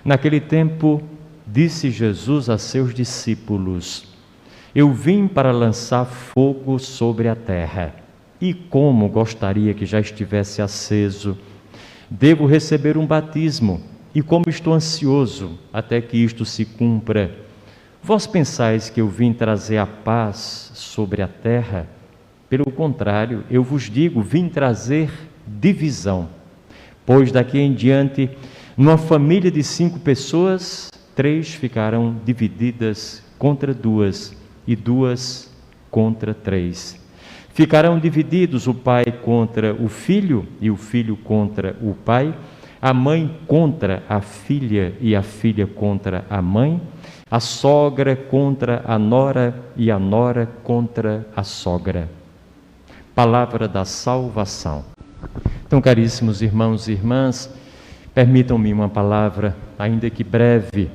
Naquele tempo, disse Jesus a seus discípulos: Eu vim para lançar fogo sobre a terra, e como gostaria que já estivesse aceso. Devo receber um batismo, e como estou ansioso até que isto se cumpra. Vós pensais que eu vim trazer a paz sobre a terra? Pelo contrário, eu vos digo, vim trazer divisão. Pois daqui em diante, numa família de 5 pessoas, 3 ficarão divididas contra 2, e 2 contra 3. Ficarão divididos o pai contra o filho, e o filho contra o pai, a mãe contra a filha, e a filha contra a mãe, a sogra contra a nora, e a nora contra a sogra. Palavra da salvação. Então, caríssimos irmãos e irmãs, permitam-me uma palavra, ainda que breve,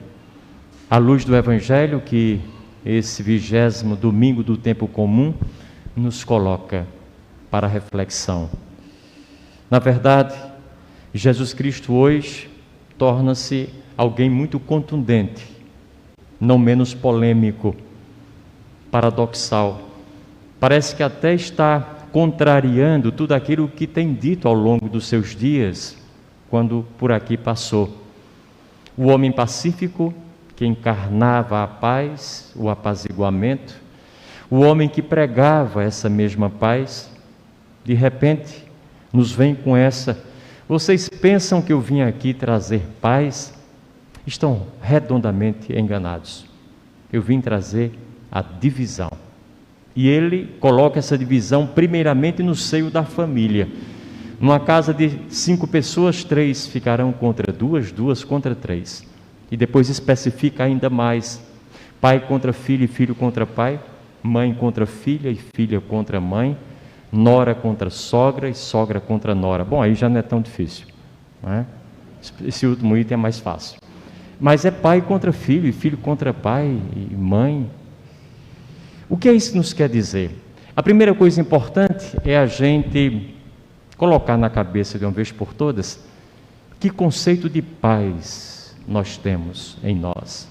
à luz do Evangelho que esse 20º domingo do tempo comum nos coloca para reflexão. Na verdade, Jesus Cristo hoje torna-se alguém muito contundente, não menos polêmico, paradoxal. Parece que até está contrariando tudo aquilo que tem dito ao longo dos seus dias, quando por aqui passou. O homem pacífico que encarnava a paz, o apaziguamento, o homem que pregava essa mesma paz, de repente nos vem com essa: vocês pensam que eu vim aqui trazer paz? Estão redondamente enganados. Eu vim trazer a divisão. E ele coloca essa divisão primeiramente no seio da família. Numa casa de 5 pessoas, 3 ficarão contra 2, 2 contra 3. E depois especifica ainda mais: pai contra filho e filho contra pai, mãe contra filha e filha contra mãe, nora contra sogra e sogra contra nora. Bom, aí já não é tão difícil, não é? Esse último item é mais fácil. Mas é pai contra filho e filho contra pai e mãe. O que isso nos quer dizer? A primeira coisa importante é a gente colocar na cabeça de uma vez por todas que conceito de paz nós temos em nós.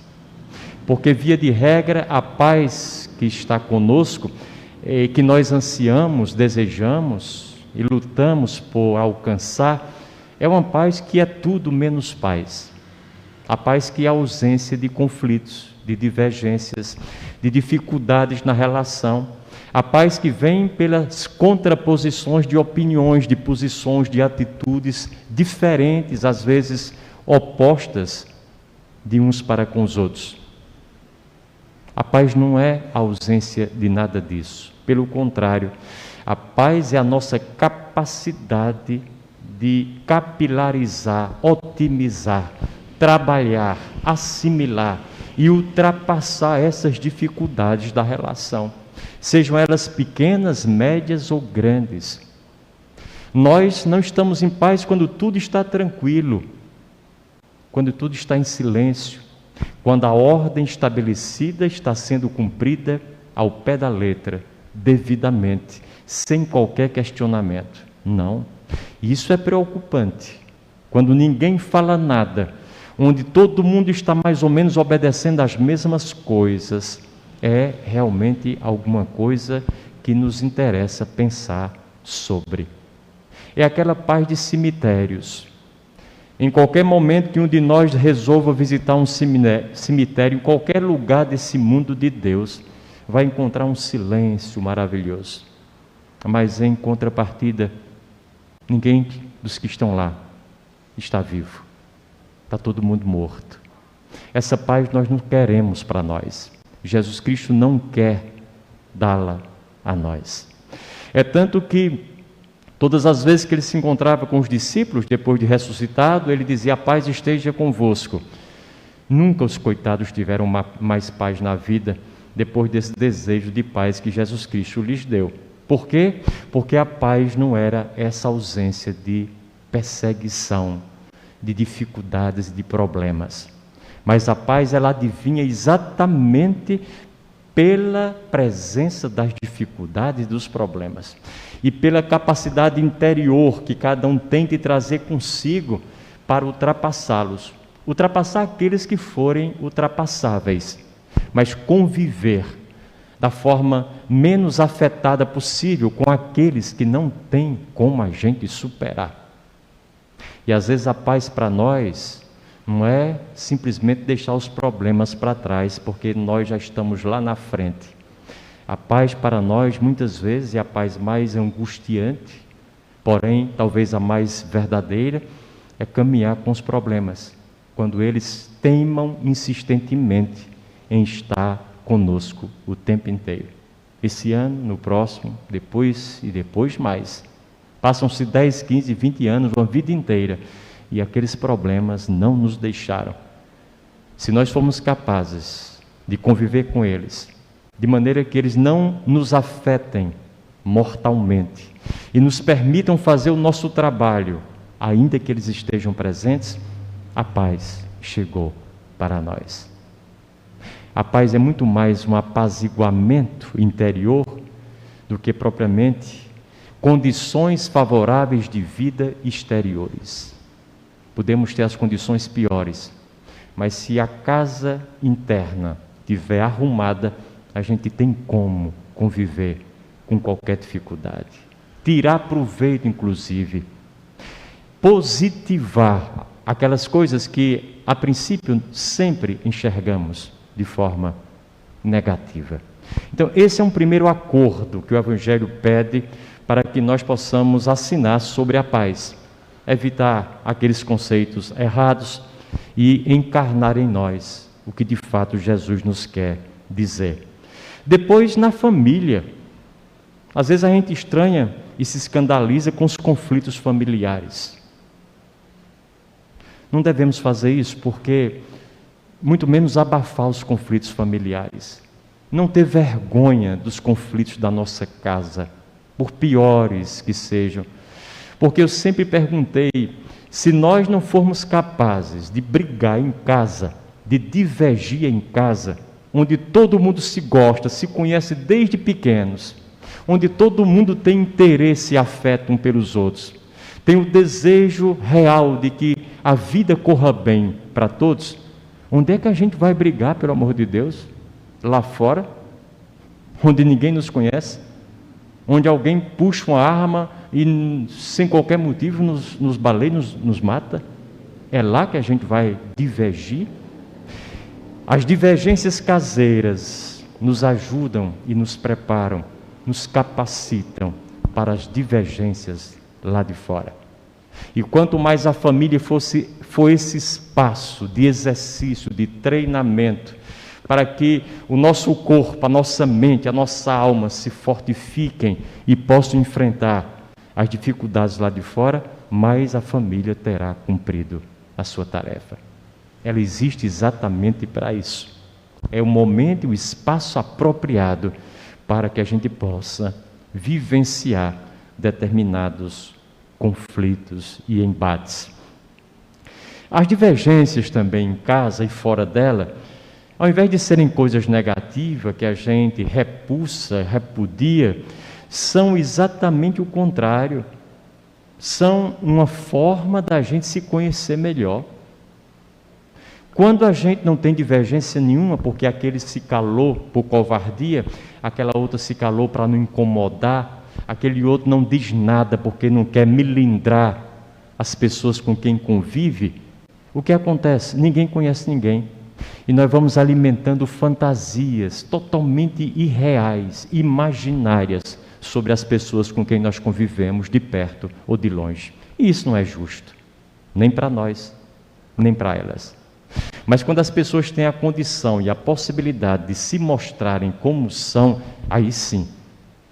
Porque, via de regra, a paz que está conosco, que nós ansiamos, desejamos e lutamos por alcançar, é uma paz que é tudo menos paz. A paz que é a ausência de conflitos, de divergências, de dificuldades na relação. A paz que vem pelas contraposições de opiniões, de posições, de atitudes diferentes, às vezes opostas de uns para com os outros. A paz não é a ausência de nada disso. Pelo contrário, a paz é a nossa capacidade de capilarizar, otimizar, trabalhar, assimilar e ultrapassar essas dificuldades da relação, sejam elas pequenas, médias ou grandes. Nós não estamos em paz quando tudo está tranquilo, quando tudo está em silêncio, quando a ordem estabelecida está sendo cumprida ao pé da letra, devidamente, sem qualquer questionamento. Não, isso é preocupante. Quando ninguém fala nada, onde todo mundo está mais ou menos obedecendo as mesmas coisas, é realmente alguma coisa que nos interessa pensar sobre. É aquela paz de cemitérios. Em qualquer momento que um de nós resolva visitar um cemitério, em qualquer lugar desse mundo de Deus, vai encontrar um silêncio maravilhoso. Mas em contrapartida, ninguém dos que estão lá está vivo. Está todo mundo morto. Essa paz nós não queremos para nós. Jesus Cristo não quer dá-la a nós. É tanto que todas as vezes que ele se encontrava com os discípulos, depois de ressuscitado, ele dizia: a paz esteja convosco. Nunca os coitados tiveram mais paz na vida depois desse desejo de paz que Jesus Cristo lhes deu. Por quê? Porque a paz não era essa ausência de perseguição, de dificuldades e de problemas. Mas a paz, ela adivinha exatamente pela presença das dificuldades e dos problemas e pela capacidade interior que cada um tem de trazer consigo para ultrapassá-los. ultrapassar aqueles que forem ultrapassáveis, mas conviver da forma menos afetada possível com aqueles que não tem como a gente superar. E às vezes a paz para nós não é simplesmente deixar os problemas para trás, porque nós já estamos lá na frente. A paz para nós, muitas vezes, é a paz mais angustiante, porém, talvez a mais verdadeira, é caminhar com os problemas, quando eles teimam insistentemente em estar conosco o tempo inteiro. Esse ano, no próximo, depois e depois mais. Passam-se 10, 15, 20 anos, uma vida inteira, e aqueles problemas não nos deixaram. Se nós formos capazes de conviver com eles, de maneira que eles não nos afetem mortalmente e nos permitam fazer o nosso trabalho, ainda que eles estejam presentes, a paz chegou para nós. A paz é muito mais um apaziguamento interior do que propriamente condições favoráveis de vida exteriores. Podemos ter as condições piores, mas se a casa interna estiver arrumada, a gente tem como conviver com qualquer dificuldade. Tirar proveito, inclusive. Positivar aquelas coisas que, a princípio, sempre enxergamos de forma negativa. Então, esse é um primeiro acordo que o Evangelho pede para que nós possamos assinar sobre a paz. Evitar aqueles conceitos errados e encarnar em nós o que de fato Jesus nos quer dizer. Depois, na família, às vezes a gente estranha e se escandaliza com os conflitos familiares. Não devemos fazer isso, porque muito menos abafar os conflitos familiares. Não ter vergonha dos conflitos da nossa casa, por piores que sejam. Porque eu sempre perguntei, se nós não formos capazes de brigar em casa, de divergir em casa, onde todo mundo se gosta, se conhece desde pequenos, onde todo mundo tem interesse e afeto um pelos outros, tem o desejo real de que a vida corra bem para todos, onde é que a gente vai brigar, pelo amor de Deus? Lá fora, onde ninguém nos conhece, onde alguém puxa uma arma e sem qualquer motivo nos baleia, nos mata? É lá que a gente vai divergir? As divergências caseiras nos ajudam e nos preparam, nos capacitam para as divergências lá de fora. E quanto mais a família for esse espaço de exercício, de treinamento, para que o nosso corpo, a nossa mente, a nossa alma se fortifiquem e possam enfrentar as dificuldades lá de fora, mais a família terá cumprido a sua tarefa. Ela existe exatamente para isso. É o momento e o espaço apropriado para que a gente possa vivenciar determinados conflitos e embates. As divergências também em casa e fora dela, ao invés de serem coisas negativas que a gente repulsa, repudia, são exatamente o contrário. São uma forma da gente se conhecer melhor. Quando a gente não tem divergência nenhuma, porque aquele se calou por covardia, aquela outra se calou para não incomodar, aquele outro não diz nada porque não quer melindrar as pessoas com quem convive, o que acontece? Ninguém conhece ninguém. E nós vamos alimentando fantasias totalmente irreais, imaginárias, sobre as pessoas com quem nós convivemos, de perto ou de longe. E isso não é justo, nem para nós, nem para elas. Mas quando as pessoas têm a condição e a possibilidade de se mostrarem como são, aí sim,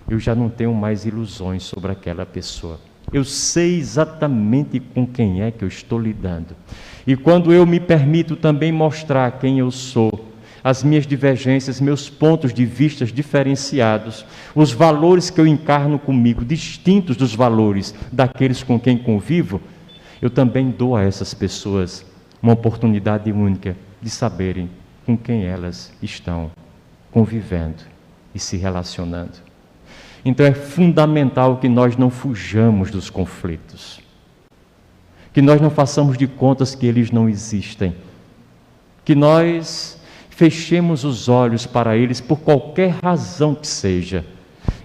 eu já não tenho mais ilusões sobre aquela pessoa. Eu sei exatamente com quem é que eu estou lidando. E quando eu me permito também mostrar quem eu sou, as minhas divergências, meus pontos de vista diferenciados, os valores que eu encarno comigo, distintos dos valores daqueles com quem convivo, eu também dou a essas pessoas uma oportunidade única de saberem com quem elas estão convivendo e se relacionando. Então é fundamental que nós não fujamos dos conflitos, que nós não façamos de contas que eles não existem, que nós fechemos os olhos para eles por qualquer razão que seja.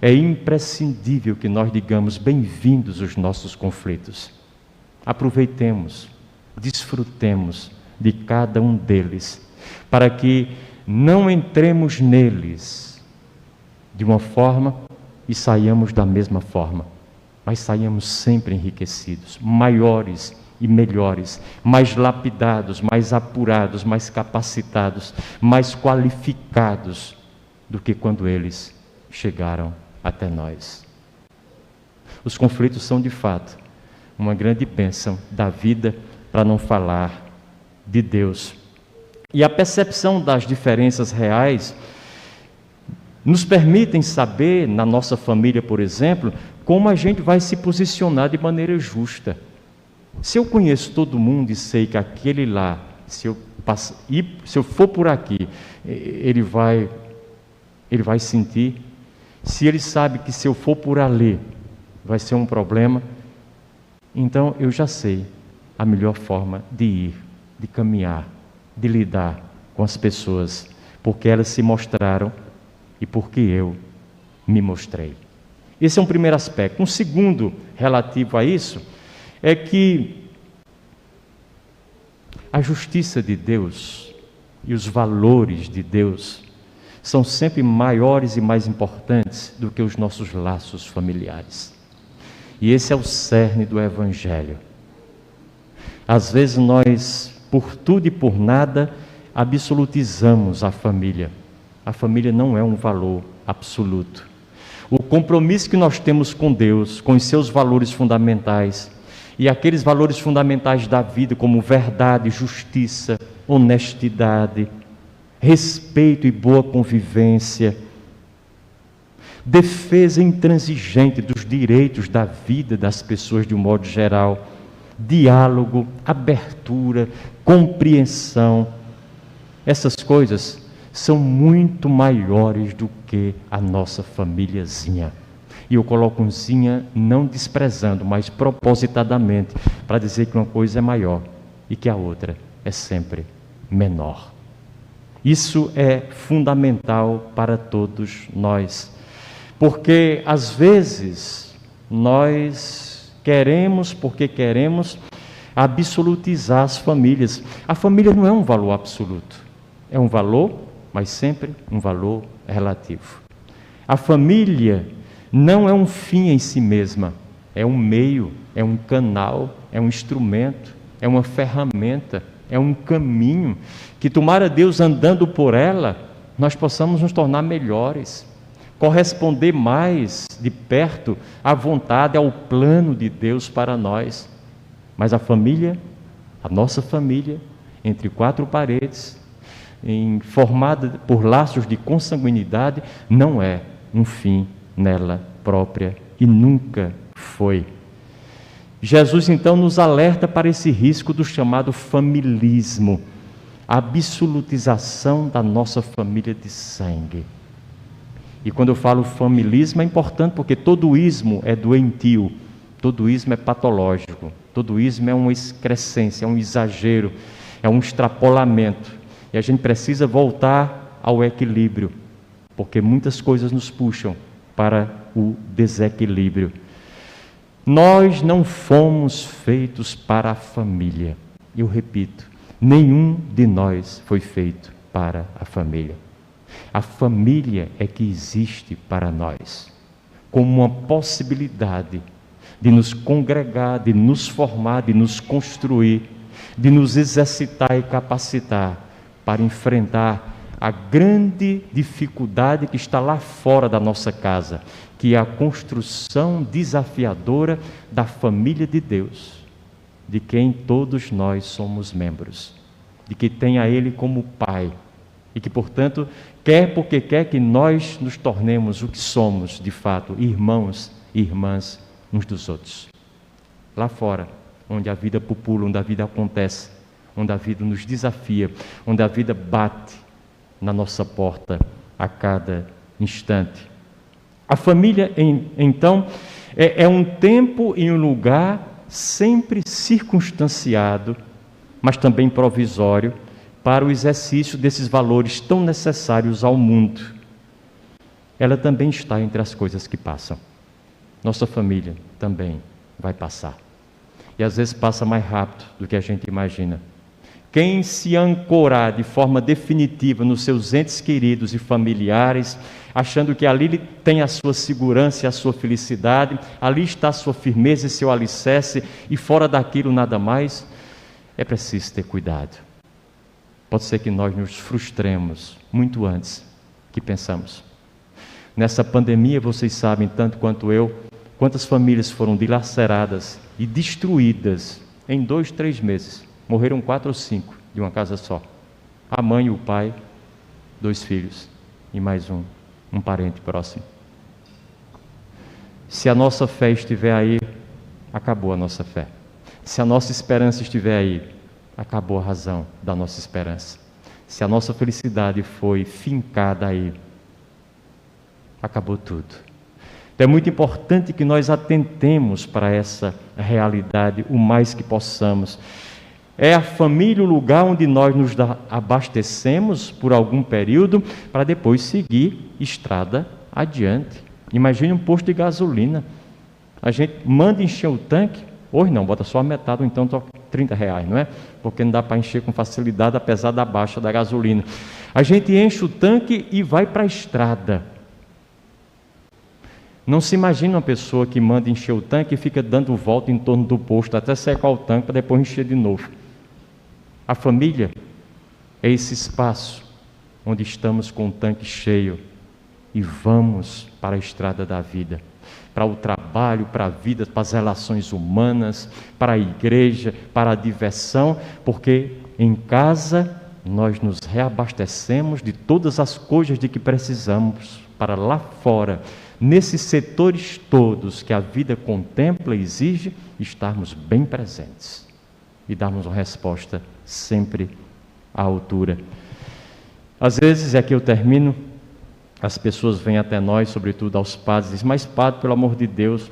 É imprescindível que nós digamos bem-vindos os nossos conflitos. Aproveitemos, desfrutemos de cada um deles, para que não entremos neles de uma forma e saiamos da mesma forma, mas saiamos sempre enriquecidos, maiores e melhores, mais lapidados, mais apurados, mais capacitados, mais qualificados do que quando eles chegaram até nós. Os conflitos são, de fato, uma grande bênção da vida, para não falar de Deus. E a percepção das diferenças reais nos permitem saber, na nossa família, por exemplo, como a gente vai se posicionar de maneira justa. Se eu conheço todo mundo e sei que aquele lá, se eu for por aqui, ele vai sentir. Se ele sabe que se eu for por ali, vai ser um problema, então eu já sei a melhor forma de ir, de caminhar, de lidar com as pessoas, porque elas se mostraram e porque eu me mostrei. Esse é um primeiro aspecto. Um segundo relativo a isso é que a justiça de Deus e os valores de Deus são sempre maiores e mais importantes do que os nossos laços familiares. E esse é o cerne do Evangelho. Às vezes nós, por tudo e por nada, absolutizamos a família. A família não é um valor absoluto. O compromisso que nós temos com Deus, com os seus valores fundamentais, e aqueles valores fundamentais da vida, como verdade, justiça, honestidade, respeito e boa convivência, defesa intransigente dos direitos da vida das pessoas de um modo geral, diálogo, abertura, compreensão. Essas coisas são muito maiores do que a nossa famíliazinha. E eu coloco um zinha não desprezando, mas propositadamente, para dizer que uma coisa é maior e que a outra é sempre menor. Isso é fundamental para todos nós, porque às vezes nós queremos, porque queremos, absolutizar as famílias. A família não é um valor absoluto, é um valor, mas sempre um valor relativo. A família não é um fim em si mesma, é um meio, é um canal, é um instrumento, é uma ferramenta, é um caminho que, tomara Deus andando por ela, nós possamos nos tornar melhores, corresponder mais de perto à vontade, ao plano de Deus para nós. Mas a família, a nossa família, entre quatro paredes, formada por laços de consanguinidade, não é um fim nela própria e nunca foi. Jesus então nos alerta para esse risco do chamado familismo, a absolutização da nossa família de sangue. E quando eu falo familismo é importante porque todo ismo é doentio, todo ismo é patológico, todo ismo é uma excrescência, é um exagero, é um extrapolamento. E a gente precisa voltar ao equilíbrio, porque muitas coisas nos puxam para o desequilíbrio. Nós não fomos feitos para a família. Eu repito, nenhum de nós foi feito para a família. A família é que existe para nós, como uma possibilidade de nos congregar, de nos formar, de nos construir, de nos exercitar e capacitar para enfrentar a grande dificuldade que está lá fora da nossa casa, que é a construção desafiadora da família de Deus, de quem todos nós somos membros, de que tem a Ele como Pai, e que, portanto, quer porque quer que nós nos tornemos o que somos, de fato, irmãos e irmãs uns dos outros. Lá fora, onde a vida pupula, onde a vida acontece, onde a vida nos desafia, onde a vida bate na nossa porta a cada instante. A família, então, é um tempo e um lugar sempre circunstanciado, mas também provisório, para o exercício desses valores tão necessários ao mundo, ela também está entre as coisas que passam. Nossa família também vai passar. E às vezes passa mais rápido do que a gente imagina. Quem se ancorar de forma definitiva nos seus entes queridos e familiares, achando que ali tem a sua segurança e a sua felicidade, ali está a sua firmeza e seu alicerce, e fora daquilo nada mais, é preciso ter cuidado. Pode ser que nós nos frustremos muito antes que pensamos. Nessa pandemia, vocês sabem, tanto quanto eu, quantas famílias foram dilaceradas e destruídas em 2, 3 meses. Morreram 4 ou 5 de uma casa só. A mãe e o pai, 2 filhos e mais um parente próximo. Se a nossa fé estiver aí, acabou a nossa fé. Se a nossa esperança estiver aí, acabou a razão da nossa esperança. Se a nossa felicidade foi fincada aí, acabou tudo. Então é muito importante que nós atentemos para essa realidade o mais que possamos. É a família o lugar onde nós nos abastecemos por algum período para depois seguir estrada adiante. Imagine um posto de gasolina. A gente manda encher o tanque, hoje não, bota só a metade, ou então R$30, não é? Porque não dá para encher com facilidade, apesar da baixa da gasolina. A gente enche o tanque e vai para a estrada. Não se imagina uma pessoa que manda encher o tanque e fica dando volta em torno do posto até secar o tanque para depois encher de novo. A família é esse espaço onde estamos com o tanque cheio e vamos para a estrada da vida, para o trabalho, para a vida, para as relações humanas, para a igreja, para a diversão, porque em casa nós nos reabastecemos de todas as coisas de que precisamos para lá fora, nesses setores todos que a vida contempla e exige, estarmos bem presentes e darmos uma resposta sempre à altura. Às vezes, é que eu termino, as pessoas vêm até nós, sobretudo aos padres, e dizem: mas padre, pelo amor de Deus,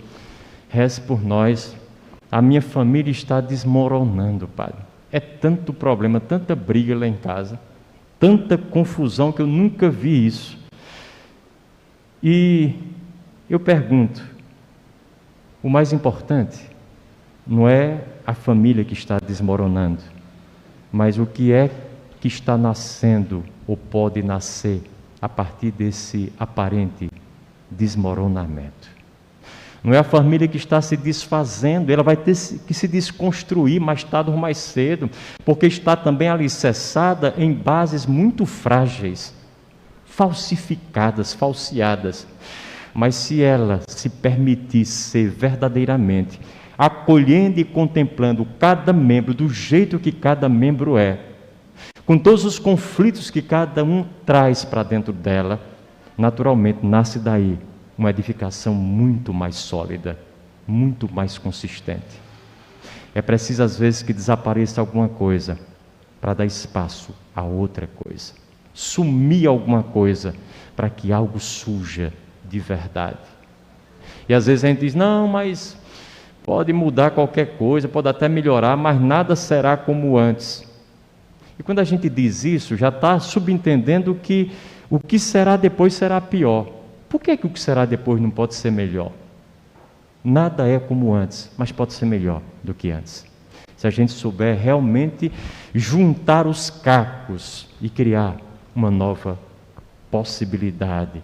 reze por nós, a minha família está desmoronando, padre. É tanto problema, tanta briga lá em casa, tanta confusão que eu nunca vi isso. E eu pergunto, o mais importante não é a família que está desmoronando, mas o que é que está nascendo ou pode nascer a partir desse aparente desmoronamento. Não é a família que está se desfazendo, ela vai ter que se desconstruir mais tarde ou mais cedo, porque está também alicerçada em bases muito frágeis, falsificadas, falseadas. Mas se ela se permitir ser verdadeiramente acolhendo e contemplando cada membro do jeito que cada membro é, com todos os conflitos que cada um traz para dentro dela, naturalmente nasce daí uma edificação muito mais sólida, muito mais consistente. É preciso às vezes que desapareça alguma coisa para dar espaço a outra coisa, sumir alguma coisa para que algo surja de verdade. E às vezes a gente diz: não, mas pode mudar qualquer coisa, pode até melhorar, mas nada será como antes. E quando a gente diz isso, já está subentendendo que o que será depois será pior. Por que o que será depois não pode ser melhor? Nada é como antes, mas pode ser melhor do que antes. Se a gente souber realmente juntar os cacos e criar uma nova possibilidade.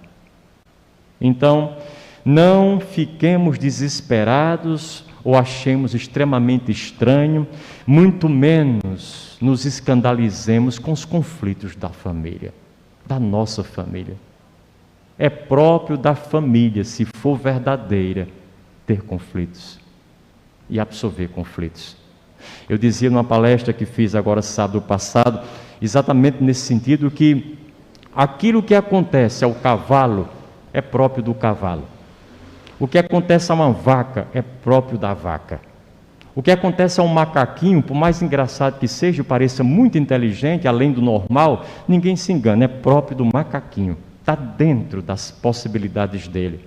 Então, não fiquemos desesperados ou achemos extremamente estranho, muito menos nos escandalizemos com os conflitos da família, da nossa família. É próprio da família, se for verdadeira, ter conflitos e absorver conflitos. Eu dizia numa palestra que fiz agora sábado passado, exatamente nesse sentido, que aquilo que acontece ao cavalo é próprio do cavalo. O que acontece a uma vaca é próprio da vaca. O que acontece a um macaquinho, por mais engraçado que seja, pareça muito inteligente, além do normal, ninguém se engana, é próprio do macaquinho. Está dentro das possibilidades dele.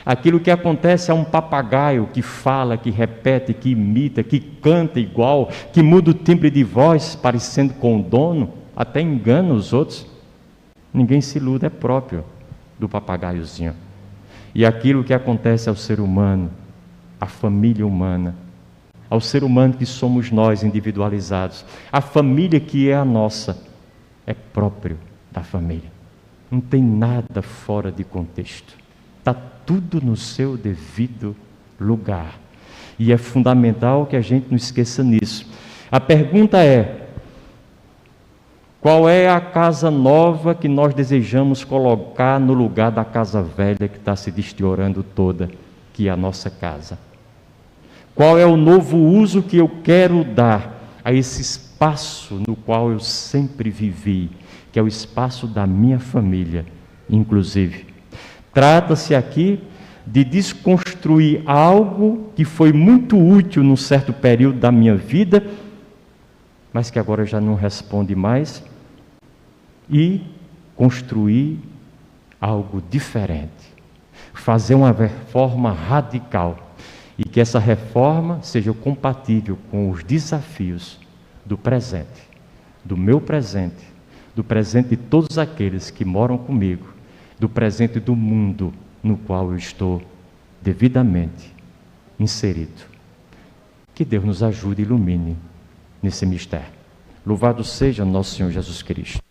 Aquilo que acontece a um papagaio que fala, que repete, que imita, que canta igual, que muda o timbre de voz parecendo com o dono, até engana os outros. Ninguém se ilude, é próprio do papagaiozinho. E aquilo que acontece ao ser humano, à família humana, ao ser humano que somos nós individualizados, a família que é a nossa, é próprio da família. Não tem nada fora de contexto. Está tudo no seu devido lugar. E é fundamental que a gente não esqueça nisso. A pergunta é: qual é a casa nova que nós desejamos colocar no lugar da casa velha que está se deteriorando toda, que é a nossa casa? Qual é o novo uso que eu quero dar a esse espaço no qual eu sempre vivi, que é o espaço da minha família, inclusive? Trata-se aqui de desconstruir algo que foi muito útil num certo período da minha vida, mas que agora já não responde mais, e construir algo diferente. Fazer uma reforma radical, e que essa reforma seja compatível com os desafios do presente, do meu presente, do presente de todos aqueles que moram comigo, do presente do mundo no qual eu estou devidamente inserido. Que Deus nos ajude e ilumine nesse mistério. Louvado seja nosso Senhor Jesus Cristo.